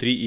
3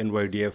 NYDF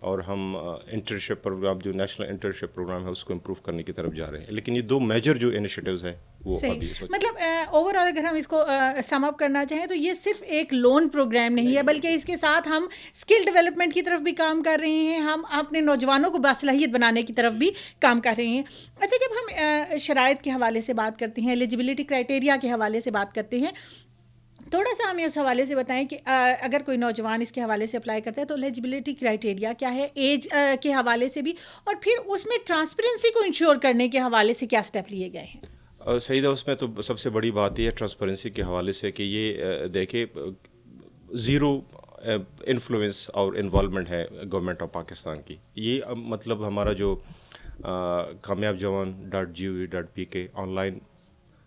اور ہم internship programme جو نیشنل انٹرنشپ پروگرام ہے اس کو امپروو کرنے کی طرف جا رہے ہیں. لیکن یہ دو میجر جو انیشیٹوز ہیں وہ ابھی اس صحیح. وقت مطلب اوور آل اگر ہم اس کو سم اپ کرنا چاہیں تو یہ صرف ایک لون پروگرام نہیں ہے بلکہ اس کے ساتھ ہم اسکل ڈیولپمنٹ کی طرف بھی کام کر رہے ہیں, ہم اپنے نوجوانوں کو باصلاحیت بنانے کی طرف بھی کام کر رہے ہیں. اچھا, جب ہم شرائط کے حوالے سے بات کرتے ہیں, ایلیجبلٹی کرائٹیریا کے حوالے سے بات کرتے ہیں, تھوڑا سا ہمیں اس حوالے سے بتائیں کہ اگر کوئی نوجوان اس کے حوالے سے اپلائی کرتا ہے تو ایلیجبلٹی کرائٹیریا کیا ہے, ایج کے حوالے سے بھی, اور پھر اس میں ٹرانسپیرنسی کو انشور کرنے کے حوالے سے کیا اسٹیپ لیے گئے ہیں. صحیح ہے. اس میں تو سب سے بڑی بات یہ ہے ٹرانسپیرنسی کے حوالے سے کہ یہ دیکھیں زیرو انفلوئنس اور انوالومنٹ ہے گورنمنٹ آف پاکستان کی. یہ مطلب ہمارا جو kamiyaabjawan.gov.pk آن لائن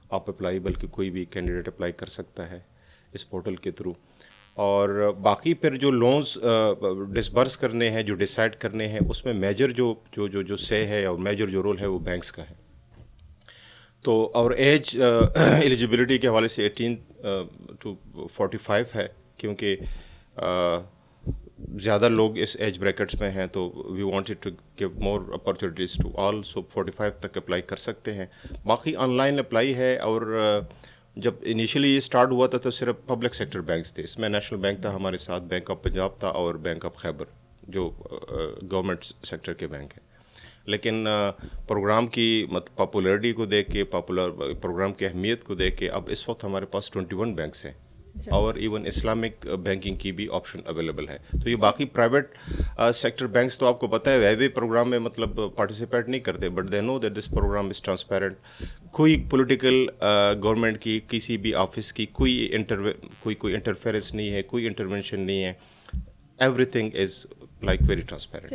آپ اپلائی, بلکہ کوئی بھی کینڈیڈیٹ اپلائی کر سکتا ہے اس پورٹل کے تھرو. اور باقی پھر جو لونز ڈسبرس کرنے ہیں, جو ڈیسائیڈ کرنے ہیں, اس میں میجر جو سے ہے اور میجر جو رول ہے وہ بینکس کا ہے. تو اور ایج ایلیجبلٹی کے حوالے سے 18 to 45 ہے, کیونکہ زیادہ لوگ اس ایج بریکٹس میں ہیں, تو we wanted to give more opportunities to all. So 45 تک اپلائی کر سکتے ہیں. باقی آن لائن اپلائی ہے. اور جب انیشلی یہ اسٹارٹ ہوا تھا تو صرف پبلک سیکٹر بینکس تھے. اس میں نیشنل بینک تھا ہمارے ساتھ, بینک آف پنجاب تھا, اور بینک آف خیبر جو گورنمنٹ سیکٹر کے بینک ہیں. لیکن پروگرام کی پاپولیرٹی کو دیکھ کے, پروگرام کی اہمیت کو دیکھ کے, اب اس وقت ہمارے پاس 21 بینکس ہیں, اور ایون اسلامک بینکنگ کی بھی آپشن اویلیبل ہے. تو یہ باقی پرائیویٹ سیکٹر بینکس تو آپ کو پتہ ہے ویوے پروگرام میں مطلب پارٹیسپیٹ نہیں کرتے, but they know that this program is transparent. کوئی پولیٹیکل گورنمنٹ کی کسی بھی آفس کی کوئی انٹرفیئرنس نہیں ہے, کوئی انٹرونشن نہیں ہے. Every thing is like very transparent.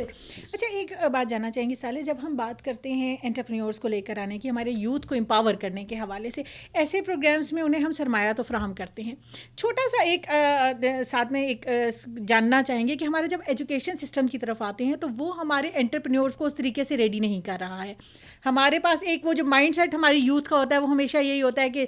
اچھا, ایک بات جاننا چاہیں گے صالح, جب ہم بات کرتے ہیں انٹرپرینیورس کو لے کر آنے کی, ہمارے یوتھ کو امپاور کرنے کے حوالے سے, ایسے پروگرامز میں انہیں ہم سرمایہ تو فراہم کرتے ہیں. چھوٹا سا ایک ساتھ میں ایک جاننا چاہیں گے کہ ہمارے جب ایجوکیشن سسٹم کی طرف آتے ہیں تو وہ ہمارے انٹرپرینیورس کو اس طریقے سے ریڈی نہیں کر رہا ہے. ہمارے پاس ایک وہ جو مائنڈ سیٹ ہماری یوتھ کا ہوتا ہے وہ ہمیشہ یہی ہوتا ہے کہ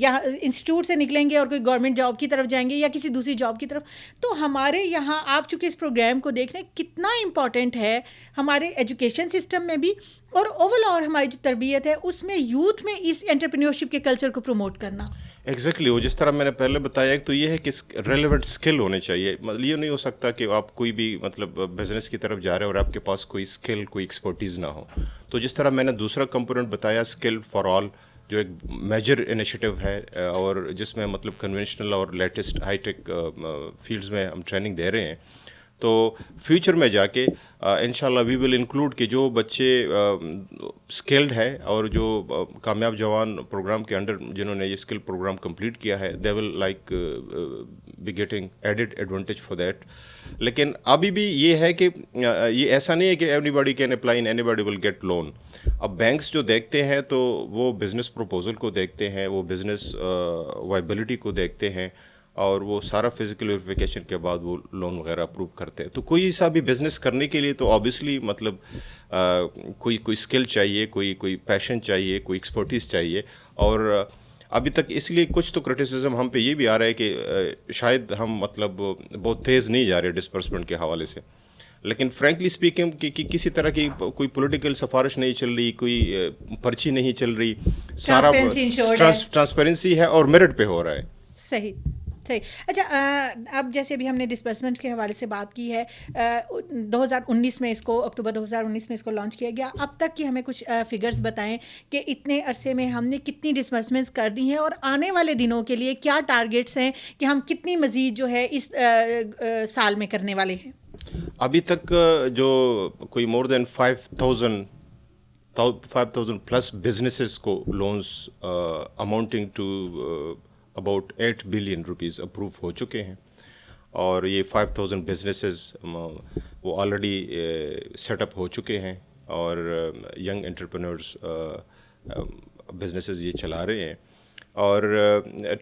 یہاں انسٹیٹیوٹ سے نکلیں گے اور کوئی گورنمنٹ جاب کی طرف جائیں گے یا کسی دوسری جاب کی طرف. تو ہمارے یہاں آپ چونکہ اس پروگرام کو دیکھ رہے ہیں, کتنا امپورٹنٹ ہے ہمارے ایجوکیشن سسٹم میں بھی, اور اوور آل ہماری جو تربیت ہے اس میں یوتھ میں اس انٹرپرینیورشپ کے کلچر کو پروموٹ کرنا. ایگزیکٹلی. وہ جس طرح میں نے پہلے بتایا, ایک تو یہ ہے کہ ریلیونٹ اسکل ہونے چاہیے. مطلب یہ نہیں ہو سکتا کہ آپ کوئی بھی مطلب بزنس کی طرف جا رہے ہیں اور آپ کے پاس کوئی اسکل, کوئی ایکسپرٹیز نہ ہو. تو جس طرح میں نے دوسرا کمپوننٹ بتایا اسکل فار آل, جو ایک میجر انیشیٹو ہے, اور جس میں مطلب کنونشنل اور لیٹسٹ ہائی ٹیک فیلڈز میں ہم ٹریننگ دے رہے ہیں. تو فیوچر میں جا کے انشاءاللہ وی ول انکلوڈ کہ جو بچے اسکلڈ ہے اور جو کامیاب جوان پروگرام کے انڈر جنہوں نے یہ اسکل پروگرام کمپلیٹ کیا ہے, they will like be getting added advantage for that. لیکن ابھی بھی یہ ہے کہ یہ ایسا نہیں ہے کہ everybody can apply and anybody will get loan. اب بینکس جو دیکھتے ہیں تو وہ بزنس پروپوزل کو دیکھتے ہیں, وہ بزنس وائبلٹی کو دیکھتے ہیں, اور وہ سارا فزیکل ویریفیکیشن کے بعد وہ لون وغیرہ اپروو کرتے ہیں. تو کوئی سا بھی بزنس کرنے کے لیے تو آبویسلی مطلب کوئی اسکل چاہیے, کوئی پیشن چاہیے, کوئی ایکسپرٹیز چاہیے. اور ابھی تک اس لیے کچھ تو کرٹیسزم ہم پہ یہ بھی آ رہا ہے کہ شاید ہم مطلب بہت تیز نہیں جا رہے ڈسپرسمنٹ کے حوالے سے. لیکن فرینکلی اسپیکنگ کہ کسی طرح کی کوئی پولیٹیکل سفارش نہیں چل رہی, کوئی پرچی نہیں چل رہی, سارا ٹرانسپیرنسی ہے اور میرٹ پہ ہو رہا ہے. صحیح. اچھا, اب جیسے ابھی ہم نے ڈسبرسمنٹ کے حوالے سے بات کی ہے, 2019 میں اس کو اکتوبر 2019 میں اس کو لانچ کیا گیا. اب تک کی ہمیں کچھ فگرز بتائیں کہ اتنے عرصے میں ہم نے کتنی ڈسبرسمنٹس کر دی ہیں, اور آنے والے دنوں کے لیے کیا ٹارگیٹس ہیں کہ ہم کتنی مزید جو ہے اس سال میں کرنے والے ہیں. ابھی تک جو کوئی مور دین 5,000 پلس بزنسز کو loans amounting to about 8 billion rupees approve ہو چکے ہیں. اور یہ 5,000 بزنسز وہ آلریڈی سیٹ اپ ہو چکے ہیں, اور ینگ انٹرپرینورز بزنسز یہ چلا رہے ہیں. اور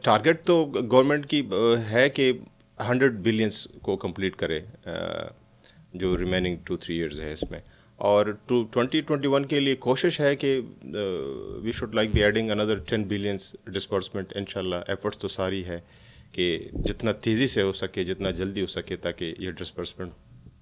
ٹارگیٹ تو گورنمنٹ کی ہے کہ 100 بلینس کو کمپلیٹ کرے, جو ریمیننگ 2-3 ایئرز ہے اس میں. اور 2021 کے لیے کوشش ہے کہ we should like be adding اندر 10 بلینس ڈسبرسمنٹ انشاءاللہ. ایفرٹس تو ساری ہے کہ جتنا تیزی سے ہو سکے, جتنا جلدی ہو سکے, تاکہ یہ ڈسبرسمنٹ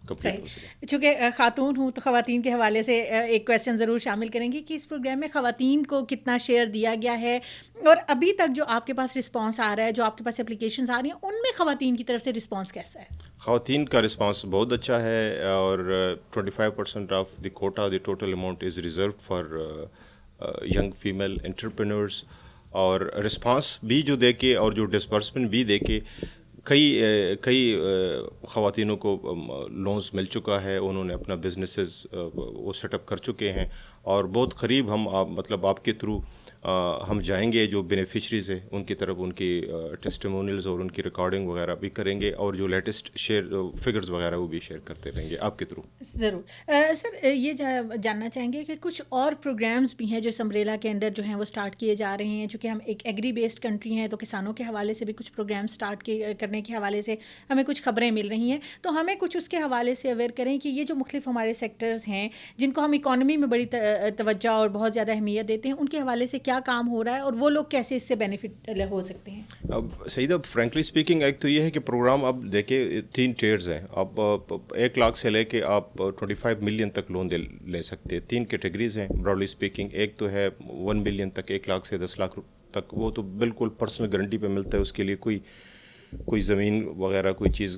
کمپلیٹ ہو سکے. صحیح. چونکہ خاتون ہوں تو خواتین کے حوالے سے ایک کویسچن ضرور شامل کریں گی کہ اس پروگرام میں خواتین کو کتنا شیئر دیا گیا ہے، اور ابھی تک جو آپ کے پاس رسپانس آ رہا ہے، جو آپ کے پاس اپلیکیشنز آ رہی ہیں، ان میں خواتین کی طرف سے رسپانس کیسا ہے؟ خواتین کا رسپانس بہت اچھا ہے، اور 25% of the quota the total amount is reserved for young female entrepreneurs. اور رسپانس بھی جو دے کے اور جو ڈسبرسمنٹ بھی دے کے کئی خواتینوں کو لونز مل چکا ہے. انہوں نے اپنا بزنسز وہ سیٹ اپ کر چکے ہیں، اور بہت قریب ہم مطلب آپ کے تھرو ہم جائیں گے جو بینیفیشریز ہیں ان کی طرف، ان کی ٹیسٹیمونیلز اور ان کی ریکارڈنگ وغیرہ بھی کریں گے، اور جو لیٹسٹ فگرز وغیرہ وہ بھی شیئر کرتے رہیں گے آپ کے تھرو. ضرور. سر یہ جاننا چاہیں گے کہ کچھ اور پروگرامز بھی ہیں جو اس امبریلا کے انڈر جو ہیں وہ سٹارٹ کیے جا رہے ہیں. چونکہ ہم ایک ایگری بیسڈ کنٹری ہیں تو کسانوں کے حوالے سے بھی کچھ پروگرام سٹارٹ کرنے کے حوالے سے ہمیں کچھ خبریں مل رہی ہیں، تو ہمیں کچھ اس کے حوالے سے اویئر کریں کہ یہ جو مختلف ہمارے سیکٹرز ہیں جن کو ہم اکانومی میں بڑی توجہ اور بہت زیادہ اہمیت دیتے ہیں، ان کے حوالے سے کیا کام ہو رہا ہے اور وہ لوگ کیسے اس سے بینیفٹ ہو سکتے ہیں. اب سعیدہ فرینکلی اسپیکنگ ایک تو یہ ہے کہ پروگرام اب دیکھیں 3 ٹیئرز ہیں. اب 1 لاکھ سے لے کے آپ 25 ملین تک لون لے سکتے ہیں. 3 کیٹیگریز ہیں براڈلی اسپیکنگ. ایک تو ہے 1 ملین تک، 1 لاکھ سے 10 لاکھ تک، وہ تو بالکل پرسنل گارنٹی پہ ملتا ہے. اس کے لیے کوئی زمین وغیرہ کوئی چیز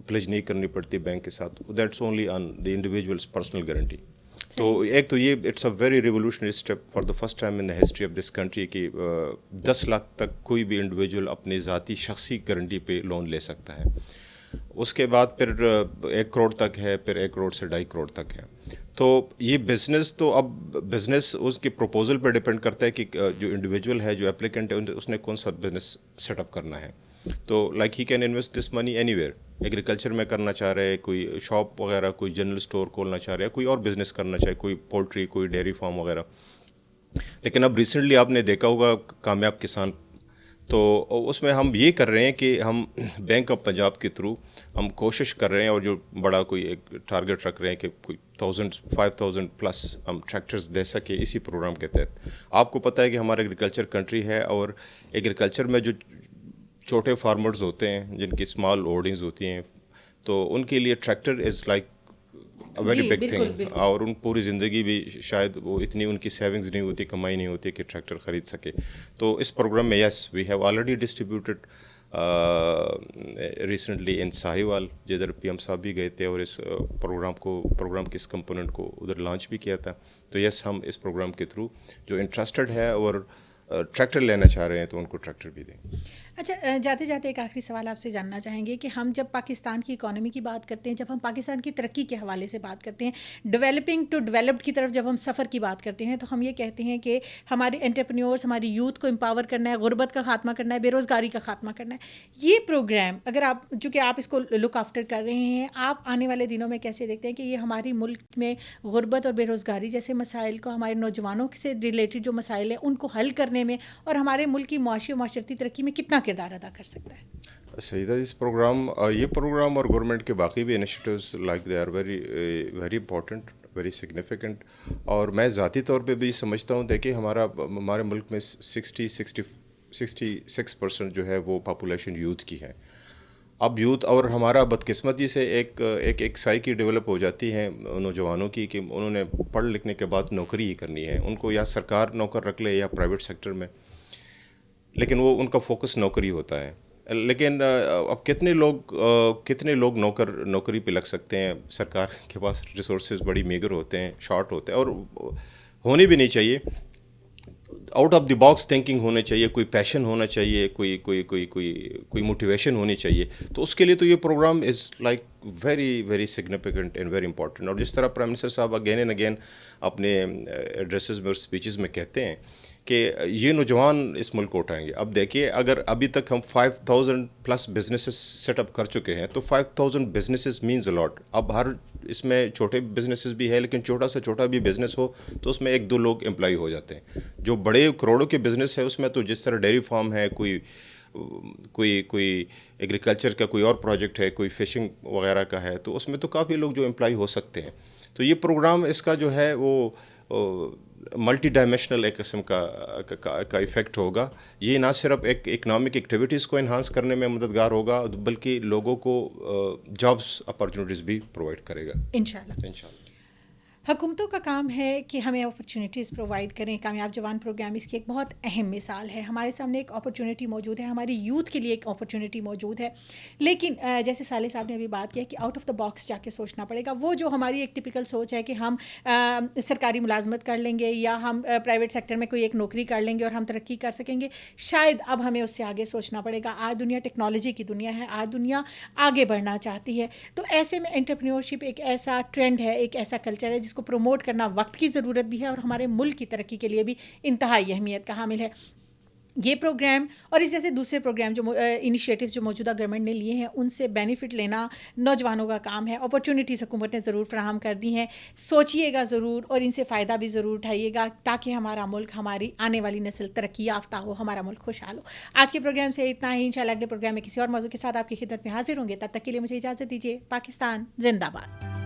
پلیج نہیں کرنی پڑتی بینک کے ساتھ. That's only on the individuals personal guarantee. تو ایک تو یہ it's a very revolutionary step for the first time in the history of this country کہ 10 لاکھ تک کوئی بھی انڈیویجول اپنی ذاتی شخصی گارنٹی پہ لون لے سکتا ہے. اس کے بعد پھر 1 کروڑ تک ہے، پھر 1 کروڑ سے 2.5 کروڑ تک ہے. تو یہ بزنس تو اب بزنس اس کی پروپوزل پہ ڈپینڈ کرتا ہے کہ جو انڈیویجول ہے، جو اپلیکنٹ ہے، اس نے کون سا بزنس سیٹ اپ کرنا ہے. تو like he can invest this money any where. Agriculture میں کرنا چاہ رہے، کوئی شاپ وغیرہ، کوئی جنرل اسٹور کھولنا چاہ رہے، کوئی اور بزنس کرنا چاہے، کوئی پولٹری، کوئی ڈیری فارم وغیرہ. لیکن اب ریسنٹلی آپ نے دیکھا ہوگا کامیاب کسان، تو اس میں ہم یہ کر رہے ہیں کہ ہم بینک آف پنجاب کے تھرو ہم کوشش کر رہے ہیں، اور جو بڑا کوئی ایک ٹارگیٹ رکھ رہے ہیں کہ کوئی 5,000 پلس ہم ٹریکٹرز دے سکے اسی پروگرام کے تحت. آپ کو پتہ ہے کہ ہمارا ایگریکلچر کنٹری ہے، اور ایگریکلچر میں جو چھوٹے فارمرز ہوتے ہیں جن کی اسمال ہولڈنگز ہوتی ہیں، تو ان کے لیے ٹریکٹر از لائک ویری بگ تھنگ. اور ان پوری زندگی بھی شاید وہ اتنی ان کی سیونگز نہیں ہوتی، کمائی نہیں ہوتی کہ ٹریکٹر خرید سکے. تو اس پروگرام میں yes we have already distributed recently in Sahiwal, جدھر پی ایم صاحب بھی گئے تھے، اور اس پروگرام کی اس کمپوننٹ کو ادھر لانچ بھی کیا تھا. تو یس ہم اس پروگرام کے تھرو جو انٹرسٹڈ ہے اور ٹریکٹر لینا چاہ رہے ہیں تو ان کو ٹریکٹر بھی دیں. اچھا، جاتے جاتے ایک آخری سوال آپ سے جاننا چاہیں گے کہ ہم جب پاکستان کی اکانومی کی بات کرتے ہیں، جب ہم پاکستان کی ترقی کے حوالے سے بات کرتے ہیں، ڈیولپنگ ٹو ڈیولپڈ کی طرف جب ہم سفر کی بات کرتے ہیں، تو ہم یہ کہتے ہیں کہ ہمارے انٹرپرینیورس، ہماری یوتھ کو امپاور کرنا ہے، غربت کا خاتمہ کرنا ہے، بے روزگاری کا خاتمہ کرنا ہے. یہ پروگرام اگر آپ، چونکہ آپ اس کو لک آفٹر کر رہے ہیں، آپ آنے والے دنوں میں کیسے دیکھتے ہیں کہ یہ ہماری ملک میں غربت اور بے روزگاری جیسے مسائل کو، ہمارے نوجوانوں سے ریلیٹڈ جو مسائل ہیں ان کو حل کرنے میں اور ہمارے ملک کی معاشی و معاشرتی ترقی میں کتنا کردار ادا کر سکتا ہے؟ سیدہ یہ پروگرام اور گورنمنٹ کے باقی بھی initiatives like they are very important, very significant. اور میں ذاتی طور پہ بھی سمجھتا ہوں، دیکھیں ہمارے ملک میں 66% جو ہے وہ پاپولیشن یوتھ کی ہے. اب یوتھ اور ہمارا بدقسمتی سے ایک سائیکی ڈیولپ ہو جاتی ہے نوجوانوں کی کہ انہوں نے پڑھ لکھنے کے بعد نوکری ہی کرنی ہے. ان کو یا سرکار نوکر رکھ لے یا پرائیویٹ سیکٹر میں، لیکن وہ ان کا فوکس نوکری ہوتا ہے. لیکن اب کتنے لوگ نوکری پہ لگ سکتے ہیں؟ سرکار کے پاس ریسورسز بڑی میگر ہوتے ہیں، شارٹ ہوتے ہیں، اور ہونے بھی نہیں چاہیے. Out of the box thinking ہونے چاہیے، کوئی پیشن ہونا چاہیے، کوئی موٹیویشن ہونی چاہیے. تو اس کے لیے تو یہ program is like very very significant and very important. اور جس طرح پرائم منسٹر صاحب اگین اینڈ اگین اپنے ایڈریسز میں اور اسپیچز میں کہتے ہیں کہ یہ نوجوان اس ملک کو اٹھائیں گے. اب دیکھیے، اگر ابھی تک ہم 5,000 پلس بزنسز سیٹ اپ کر چکے ہیں تو 5,000 بزنسز مینز الاٹ. اب ہر اس میں چھوٹے بزنسز بھی ہے، لیکن چھوٹا سے چھوٹا بھی بزنس ہو تو اس میں 1-2 لوگ امپلائی ہو جاتے ہیں. جو بڑے کروڑوں کے بزنس ہے اس میں تو جس طرح ڈیری فارم ہے، کوئی ایگریکلچر کا کوئی اور پروجیکٹ ہے، کوئی فشنگ وغیرہ کا ہے، تو اس میں تو کافی لوگ جو امپلائی ہو سکتے ہیں. تو یہ پروگرام اس کا جو ہے وہ ملٹی ڈائمینشنل ایک قسم کا ایفیکٹ ہوگا. یہ نہ صرف ایک اکنامک ایکٹیویٹیز کو انہانس کرنے میں مددگار ہوگا بلکہ لوگوں کو جابس اپارچونیٹیز بھی پرووائڈ کرے گا انشاءاللہ. حکومتوں کا کام ہے کہ ہمیں اپرچونیٹیز پرووائڈ کریں. کامیاب جوان پروگرام اس کی ایک بہت اہم مثال ہے. ہمارے سامنے ایک اپرچونیٹی موجود ہے, ہماری یوتھ کے لیے ایک اپرچونیٹی موجود ہے, لیکن جیسے صالح صاحب نے ابھی بات کیا کہ آؤٹ آف دا باکس جا کے سوچنا پڑے گا. وہ جو ہماری ایک ٹپیکل سوچ ہے کہ ہم سرکاری ملازمت کر لیں گے یا ہم پرائیویٹ سیکٹر میں کوئی ایک نوکری کر لیں گے اور ہم ترقی کر سکیں گے, شاید اب ہمیں اس سے آگے سوچنا پڑے گا. آج دنیا ٹیکنالوجی کی دنیا ہے, آج دنیا آگے بڑھنا چاہتی ہے. تو ایسے میں انٹرپرینیورشپ ایک ایسا ٹرینڈ ہے, ایک ایسا کلچر ہے جس کو پروموٹ کرنا وقت کی ضرورت بھی ہے اور ہمارے ملک کی ترقی کے لیے بھی انتہائی اہمیت کا حامل ہے. یہ پروگرام اور اس جیسے دوسرے پروگرام جو انیشیٹوز جو موجودہ گورنمنٹ نے لیے ہیں ان سے بینیفٹ لینا نوجوانوں کا کام ہے. اپرچونیٹیز حکومت نے ضرور فراہم کر دی ہیں, سوچئے گا ضرور اور ان سے فائدہ بھی ضرور اٹھائیے گا تاکہ ہمارا ملک, ہماری آنے والی نسل ترقی یافتہ ہو, ہمارا ملک خوشحال ہو. آج کے پروگرام سے اتنا ہی. انشاءاللہ اگلے پروگرام میں کسی اور موضوع کے ساتھ آپ کی خدمت میں حاضر ہوں گے. تب تک کے لیے مجھے اجازت دیجیے. پاکستان زندہ باد.